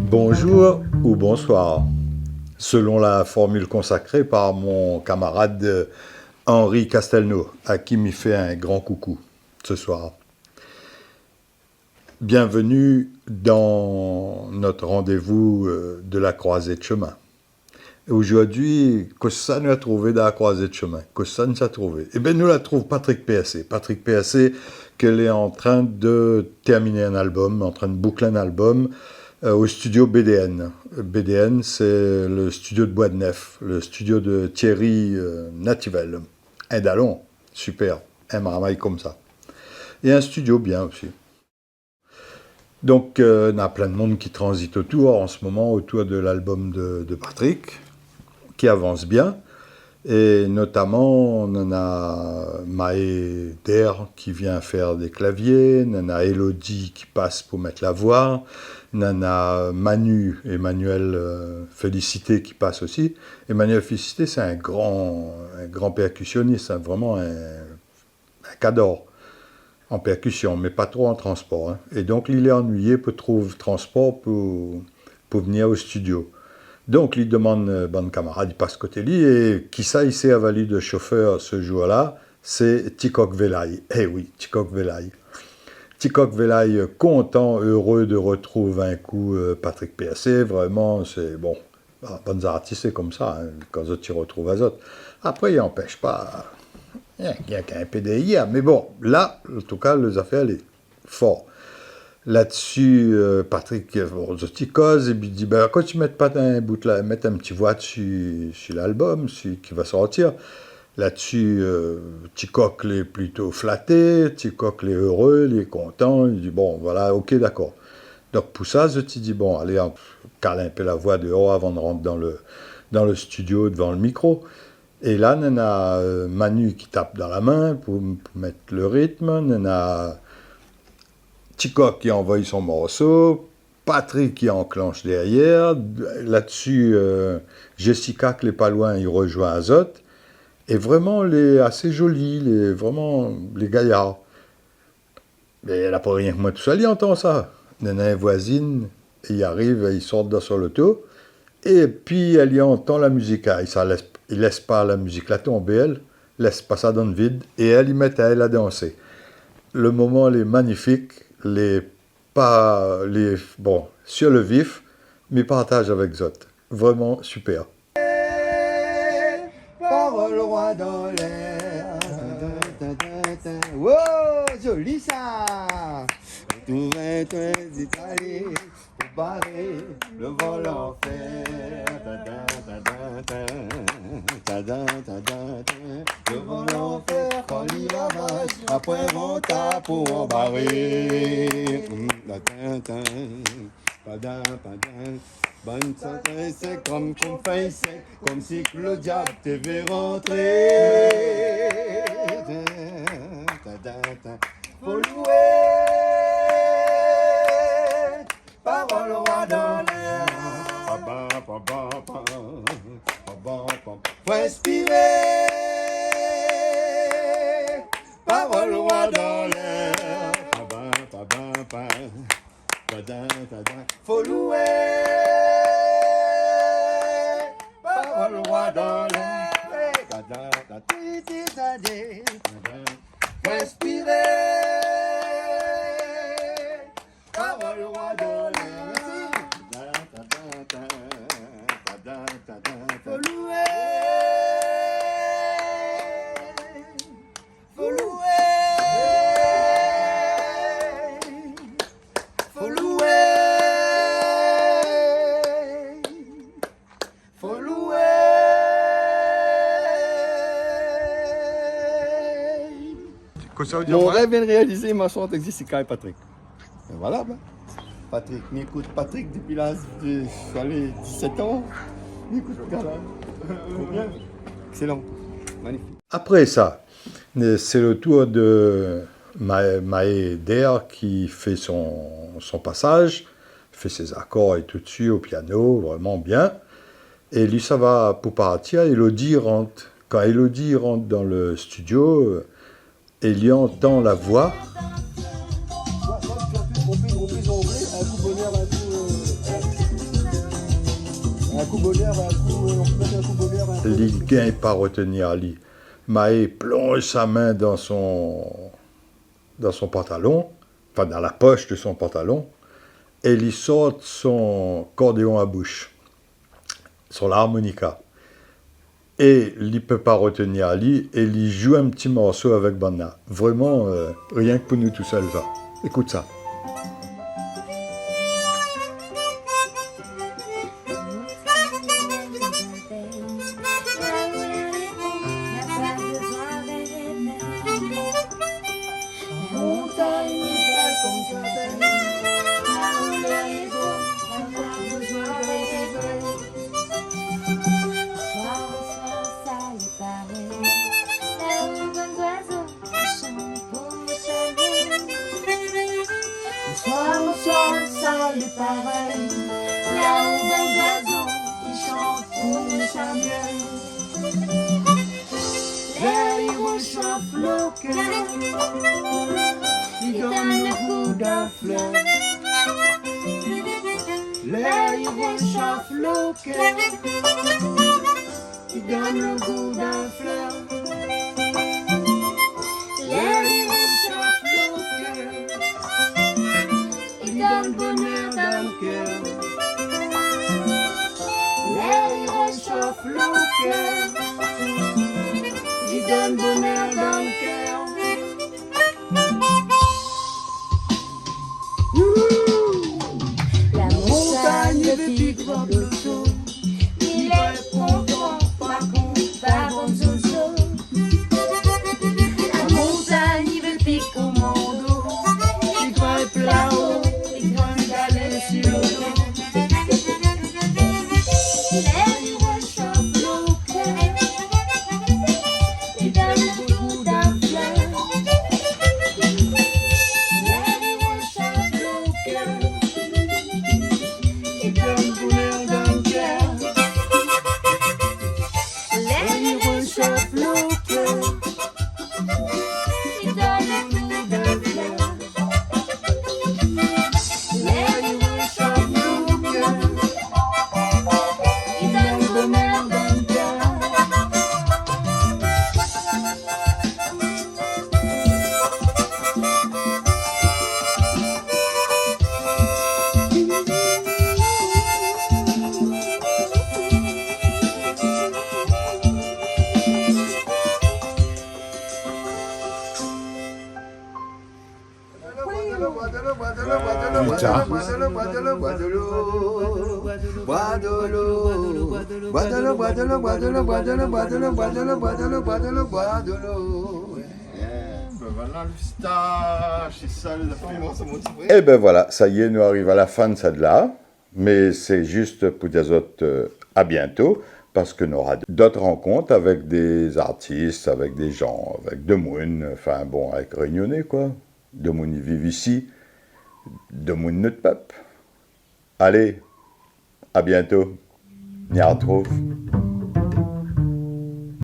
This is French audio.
Bonjour ou bonsoir, selon la formule consacrée par mon camarade Henri Castelnau, à qui m'y fait un grand coucou ce soir. Bienvenue dans notre rendez-vous de la croisée de chemin. Aujourd'hui, qu'est-ce que ça nous a trouvé dans la croisée de chemin? Qu'est-ce que ça nous a trouvé? Eh bien, nous la trouve Patrick PSC. Patrick PSC, qu'elle est en train de terminer un album, en train de boucler un album au studio BDN. BDN, c'est le studio de Bois de Neuf, le studio de Thierry Nativel. Un dallon, super, un marmaille comme ça. Et un studio bien aussi. Donc, on a plein de monde qui transite autour en ce moment, autour de l'album de Patrick, qui avance bien. Et notamment, on a Maë Der qui vient faire des claviers, on a Elodie qui passe pour mettre la voix, on a Manu, Emmanuel Félicité qui passe aussi. Emmanuel Félicité, c'est un grand percussionniste, hein, vraiment un cador en percussion, mais pas trop en transport. Hein. Et donc, il est ennuyé pour trouver transport pour venir au studio. Donc, il demande, bon camarade, il passe côté lui, et qui ça, il s'est avalé de chauffeur ce jour-là, c'est Tikok Velaï. Eh oui, Tikok Velaï. Tikok Velaï, content, heureux de retrouver un coup Patrick PSC, vraiment, c'est bon. Bonnes artistes, c'est comme ça, hein, quand tu retrouves Azot. Après, il n'empêche pas, il y a qu'un PDI, mais bon, là, en tout cas, les affaires, elle est fort. Là-dessus, Patrick cause et puis il dit ben, quand tu mets pas un bout là, mettre un petit voix sur l'album qui va sortir. Là-dessus, Tikok est plutôt flatté, Tikok est heureux, il est content, il dit bon, voilà, ok, d'accord. Donc pour ça, je te dis bon, allez, on cale un peu la voix dehors avant de rentrer dans le studio devant le micro. Et là, on a Manu qui tape dans la main pour mettre le rythme, on a Tikok qui envoie son morceau, Patrick qui enclenche derrière, là-dessus Jessica qui n'est pas loin, il rejoint Azot, et vraiment assez joli, les gaillards. Mais elle n'a pas rien que moi tout seul, il entend ça. Il y en a une voisine, il arrive, il sort de sur l'auto, et puis elle y entend la musique, il laisse pas la musique là tomber, elle laisse pas ça dans le vide, et elle y met à elle à danser. Le moment, il est magnifique. Bon, sur le vif, mais partage avec Zot. Vraiment super. Parole roi dans l'air. Wow, joli ça. Tout va être Italie pour barrer le vol en fer. Le vol en fer quand il ravage, après on tape pour en barrer. Bonne santé, c'est comme qu'on fait, c'est comme si le diable t'avait rentré. Faut louer, parole roi dans l'air. Faut inspirer, parole roi dans l'air. Faut louer, parole roi dans l'air. Faut inspirer, parole roi dans l'air. Faut louer, faut louer. Mon rêve vient de réaliser ma chante avec Jessica et Patrick. Et voilà, ben. Patrick, m'écoute Patrick depuis l'âge de 17 ans. M'écoute, regarde là. Bien. Excellent. Magnifique. Après ça, c'est le tour de Maë Der qui fait son passage, fait ses accords et tout dessus au piano, vraiment bien. Et lui, ça va pour partir. Elodie rentre. Quand Elodie rentre dans le studio, elle y entend la voix. On fait une reprise en vrai, un coup bonheur, un coup Un coup bonheur, un coup, on peut mettre un coup bonheur, un coup. Il gagne pas retenir Ali. Maë plonge sa main dans son pantalon, enfin dans la poche de son pantalon, et il sort son cordéon à bouche, son harmonica. Et il ne peut pas retenir Ali, et il joue un petit morceau avec Banna. Vraiment, rien que pour nous tout seuls, ça. Écoute ça. Pareil, là où des oiseaux qui chantent pour chacun. Là ils réchauffent le cœur, ils donnent le goût d'un fleur. Là ils réchauffent le cœur, ils donnent le goût d'un fleur. Là ils réchauffent le cœur, ils donnent le bonheur dans le cœur. Là ils réchauffent le cœur, ils donnent le bonheur dans le cœur. La montagne de tigre bleu, il est content, pas contre, pas contre Zozo. La montagne il veut pique au mon dos, il grimpe là-haut, il grimpe d'aller sur le dos. L'air il réchauffe le cœur, il donne le goût d'un fleur. L'air il réchauffe le cœur, il donne le bonheur d'un cœur. L'air il réchauffe le cœur, il donne le goût d'un fleur. L'air il réchauffe le cœur, il donne le bonheur d'un cœur. Voilà le stage, c'est ça les affaires, ça monte vrai. Et ben voilà, ça y est, nous arrivons à la fin de celle-là. Mais c'est juste pour dire à bientôt, parce que nous aura d'autres rencontres avec des artistes, avec des gens, avec de Moun, enfin bon, avec Réunionnais quoi. De Moun ils vivent ici, de Moun notre peuple. Allez, à bientôt, on y retrouve.